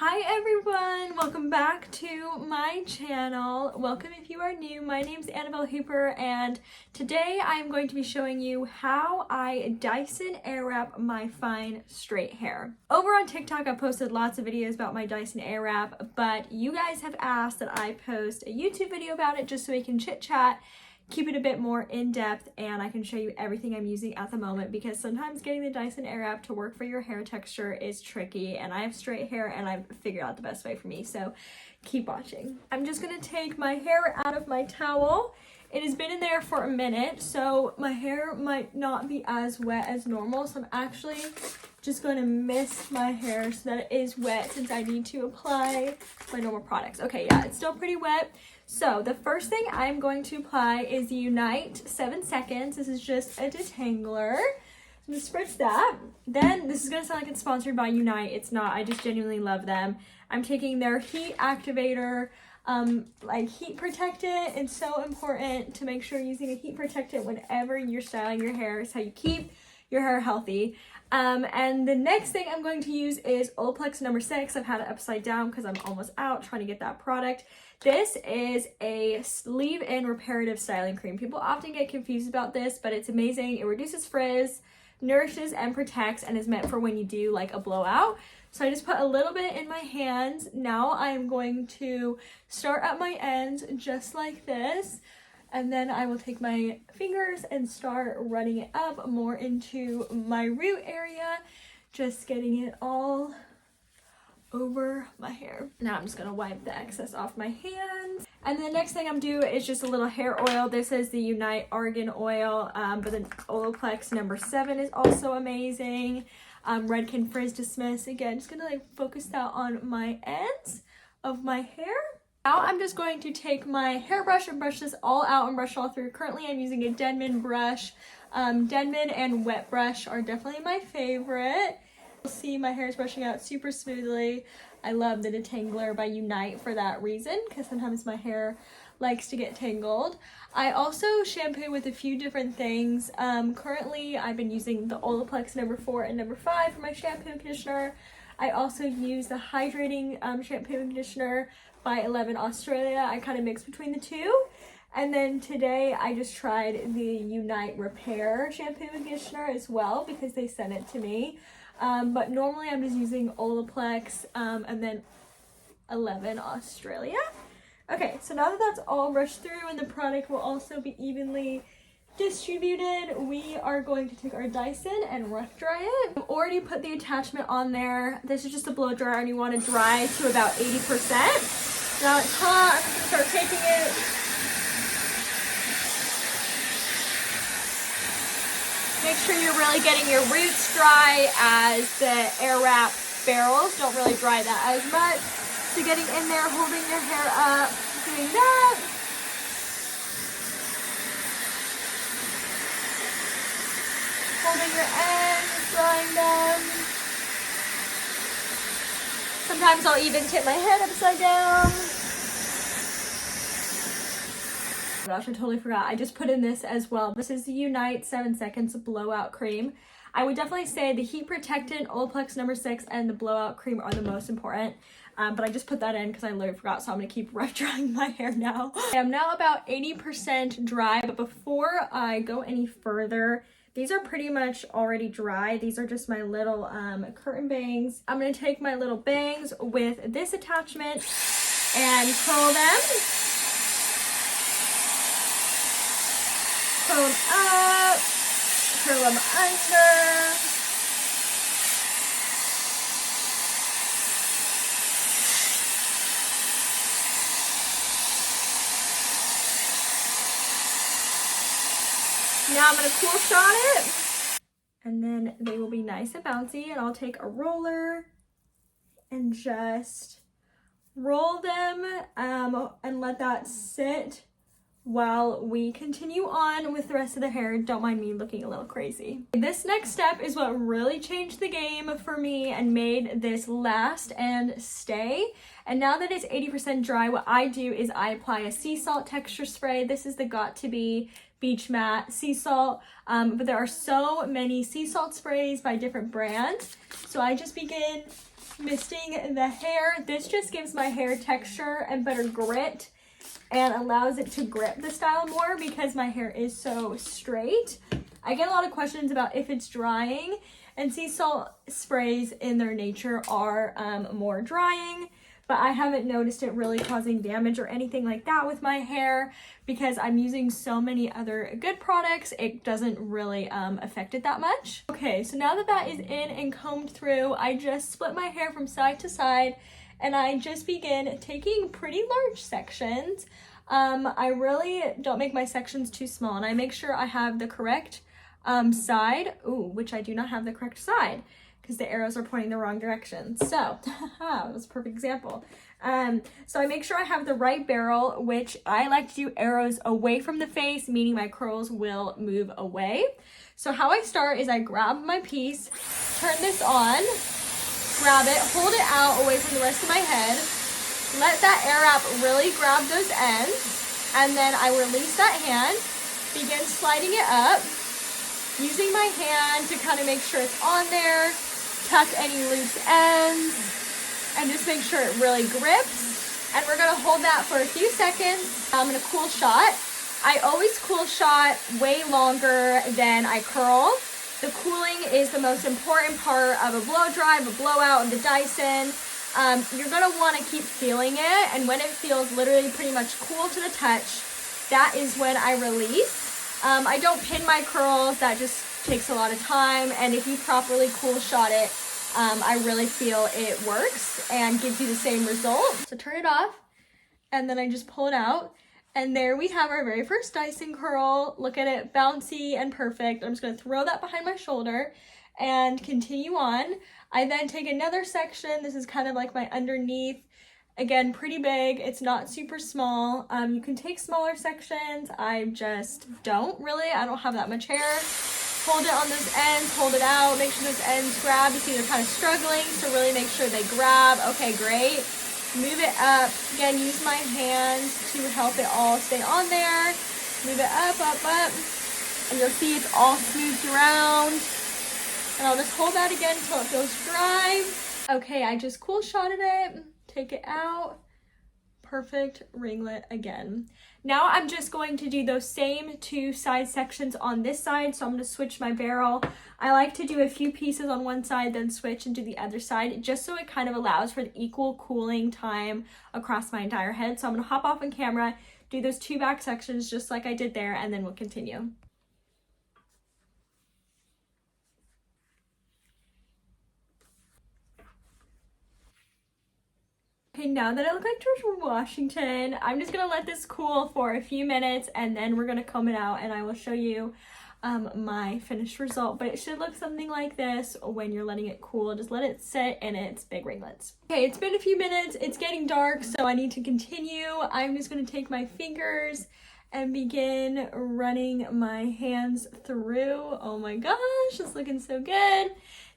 Hi everyone, welcome back to my channel. Welcome if you are new. My name's Annabelle Hooper and today I'm going to be showing you how I Dyson airwrap my fine straight hair. Over on TikTok I posted lots of videos about my Dyson airwrap, but you guys have asked that I post a YouTube video about it just so we can chit chat, keep it a bit more in-depth, and I can show you everything I'm using at the moment because sometimes getting the Dyson airwrap to work for your hair texture is tricky, and I have straight hair and I've figured out the best way for me, so keep watching. I'm just gonna take my hair out of my towel. It has been in there for a minute, so my hair might not be as wet as normal, so I'm actually just going to mist my hair so that it is wet since I need to apply my normal products. Okay, yeah, it's still pretty wet. So the first thing I'm going to apply is the Unite 7 Seconds. This is just a detangler. So I'm going to spritz that. Then, this is going to sound like it's sponsored by Unite. It's not. I just genuinely love them. I'm taking their heat activator, like heat protectant. It's so important to make sure you're using a heat protectant whenever you're styling your hair. It's how you keep your hair healthy. And the next thing I'm going to use is Olaplex number 6. I've had it upside down because I'm almost out trying to get that product. This is a leave-in reparative styling cream. People often get confused about this, but it's amazing. It reduces frizz, nourishes and protects, and is meant for when you do like a blowout. So I just put a little bit in my hands. Now I am going to start at my ends just like this. And then I will take my fingers and start running it up more into my root area, just getting it all over my hair. Now I'm just gonna wipe the excess off my hands. And the next thing I'm doing is just a little hair oil. This is the Unite Argan Oil, but the Olaplex number 7 is also amazing. Redken Frizz Dismiss. Again, just gonna like focus that on my ends of my hair. Now I'm just going to take my hairbrush and brush this all out and brush all through. Currently I'm using a Denman brush. Denman and wet brush are definitely my favorite. You'll see my hair is brushing out super smoothly. I love the detangler by Unite for that reason, because sometimes my hair likes to get tangled. I also shampoo with a few different things. Currently I've been using the Olaplex number 4 and number 5 for my shampoo and conditioner. I also use the hydrating shampoo and conditioner by 11 Australia. I kind of mix between the two. And then today I just tried the Unite Repair shampoo and conditioner as well because they sent it to me. But normally I'm just using Olaplex and then 11 Australia. Okay, so now that that's all brushed through and the product will also be evenly distributed, we are going to take our Dyson and rough dry it. I've already put the attachment on there. This is just a blow dryer and you want to dry to about 80%. Now it's hot, I'm just gonna start taking it. Make sure you're really getting your roots dry as the airwrap barrels don't really dry that as much. So getting in there, holding your hair up, doing that. Holding your ends, drying them. Sometimes I'll even tip my head upside down. Oh gosh, I totally forgot. I just put in this as well. This is the Unite 7 Seconds Blowout Cream. I would definitely say the heat protectant, Olaplex number 6, and the blowout cream are the most important. But I just put that in because I literally forgot, so I'm going to keep rough drying my hair now. I'm now about 80% dry, but before I go any further, these are pretty much already dry. These are just my little curtain bangs. I'm going to take my little bangs with this attachment and curl them. Curl them up, curl them under. Now I'm going to cool shot it, and then they will be nice and bouncy, and I'll take a roller and just roll them and let that sit while we continue on with the rest of the hair. Don't mind me looking a little crazy. This next step is what really changed the game for me and made this last and stay. And now that it's 80% dry, what I do is I apply a sea salt texture spray. This is the Got To Be Beach Matte Sea Salt, but there are so many sea salt sprays by different brands. So I just begin misting the hair. This just gives my hair texture and better grit and allows it to grip the style more because my hair is so straight. I get a lot of questions about if it's drying, and sea salt sprays in their nature are more drying, but I haven't noticed it really causing damage or anything like that with my hair because I'm using so many other good products. It doesn't really affect it that much. Okay, so now that that is in and combed through, I just split my hair from side to side and I just begin taking pretty large sections. I really don't make my sections too small, and I make sure I have the correct side, which I do not have the correct side because the arrows are pointing the wrong direction. So that was a perfect example. So I make sure I have the right barrel, which I like to do arrows away from the face, meaning my curls will move away. So how I start is I grab my piece, turn this on, grab it, hold it out away from the rest of my head, let that air wrap really grab those ends, and then I release that hand, begin sliding it up, using my hand to kind of make sure it's on there, tuck any loose ends, and just make sure it really grips. And we're gonna hold that for a few seconds. I'm gonna cool shot. I always cool shot way longer than I curl. The cooling is the most important part of a blow dry, of a blowout, of the Dyson. You're gonna wanna keep feeling it, and when it feels literally pretty much cool to the touch, that is when I release. I don't pin my curls, that just takes a lot of time, and if you properly cool shot it, I really feel it works and gives you the same result. So turn it off, and then I just pull it out, and there we have our very first Dyson curl. Look at it, bouncy and perfect. I'm just gonna throw that behind my shoulder and continue on. I then take another section. This is kind of like my underneath. Again, pretty big. It's not super small. You can take smaller sections. I just don't really. I don't have that much hair. Hold it on those ends, hold it out, make sure those ends grab. You see they're kind of struggling, so really make sure they grab. Okay, great. Move it up. Again, use my hands to help it all stay on there. Move it up, up, up. And you'll see it's all smoothed around. And I'll just hold that again until it feels dry. Okay, I just cool shotted it. Take it out. Perfect ringlet again. Now I'm just going to do those same two side sections on this side. So I'm going to switch my barrel. I like to do a few pieces on one side, then switch and do the other side, just so it kind of allows for the equal cooling time across my entire head. So I'm going to hop off on camera, do those two back sections just like I did there, and then we'll continue. Okay, now that I look like George Washington, I'm just gonna let this cool for a few minutes and then we're gonna comb it out and I will show you my finished result. But it should look something like this when you're letting it cool. Just let it sit in its big ringlets. Okay, it's been a few minutes. It's getting dark, so I need to continue. I'm just gonna take my fingers and begin running my hands through. Oh my gosh, it's looking so good.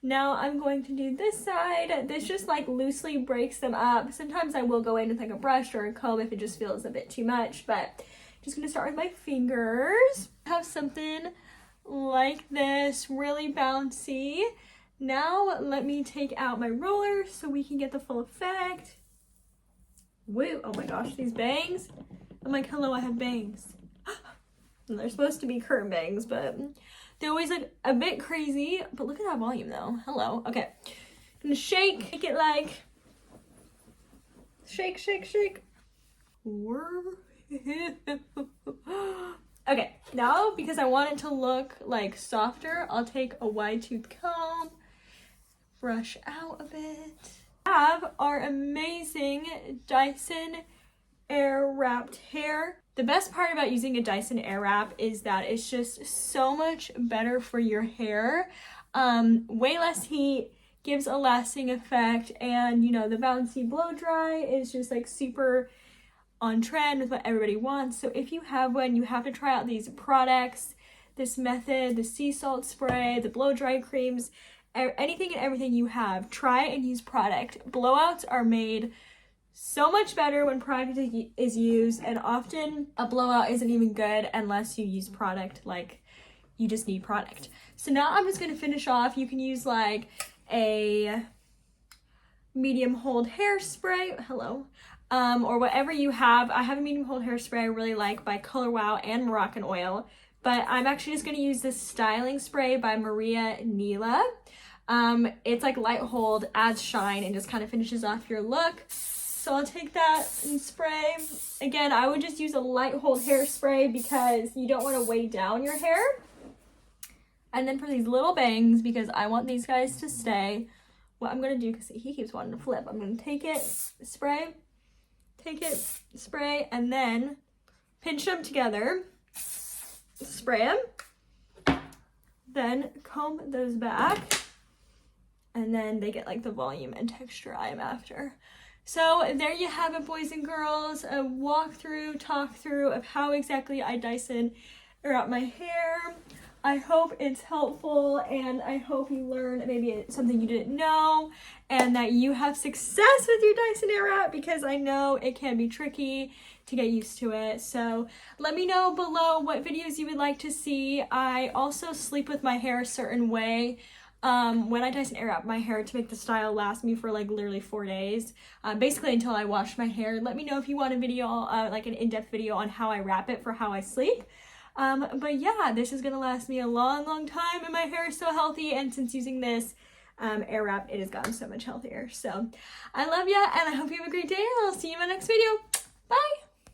Now I'm going to do this side. This just like loosely breaks them up. Sometimes I will go in with like a brush or a comb if it just feels a bit too much, but just gonna start with my fingers. Have something like this, really bouncy. Now let me take out my roller so we can get the full effect. Woo, oh my gosh, these bangs. I'm like, hello, I have bangs. And they're supposed to be curtain bangs, but they always look a bit crazy. But look at that volume though. Hello. Okay. I'm gonna shake. Make it like shake, shake, shake. Okay, now because I want it to look like softer, I'll take a wide tooth comb, brush out a bit. Have our amazing Dyson air wrapped hair. The best part about using a Dyson Airwrap is that it's just so much better for your hair. Way less heat, gives a lasting effect, and you know, the bouncy blow dry is just like super on trend with what everybody wants. So if you have one, you have to try out these products, this method, the sea salt spray, the blow dry creams, anything and everything you have. Try and use product. Blowouts are made so much better when product is used, and often a blowout isn't even good unless you use product. Like, you just need product. So now I'm just going to finish off. You can use like a medium hold hairspray, hello, or whatever you have. I have a medium hold hairspray I really like by Color Wow and Moroccan Oil, but I'm actually just going to use this styling spray by Maria Nila. It's like light hold, adds shine, and just kind of finishes off your look. So I'll take that and spray. Again, I would just use a light hold hairspray because you don't want to weigh down your hair. And then for these little bangs, because I want these guys to stay, what I'm going to do, because he keeps wanting to flip, I'm going to take it, spray, take it, spray, and then pinch them together, spray them, then comb those back, and then they get like the volume and texture I am after. So there you have it, boys and girls, a walkthrough, talk through of how exactly I Dyson air out my hair. I hope it's helpful, and I hope you learned maybe it's something you didn't know, and that you have success with your Dyson Airwrap, because I know it can be tricky to get used to it. So let me know below what videos you would like to see. I also sleep with my hair a certain way when I Dyson Airwrap my hair to make the style last me for like literally 4 days, basically until I wash my hair. Let me know if you want a video, like an in-depth video on how I wrap it for how I sleep. But yeah, this is gonna last me a long time, and my hair is so healthy, and since using this Airwrap, it has gotten so much healthier. So I love ya, and I hope you have a great day, and I'll see you in my next video. Bye!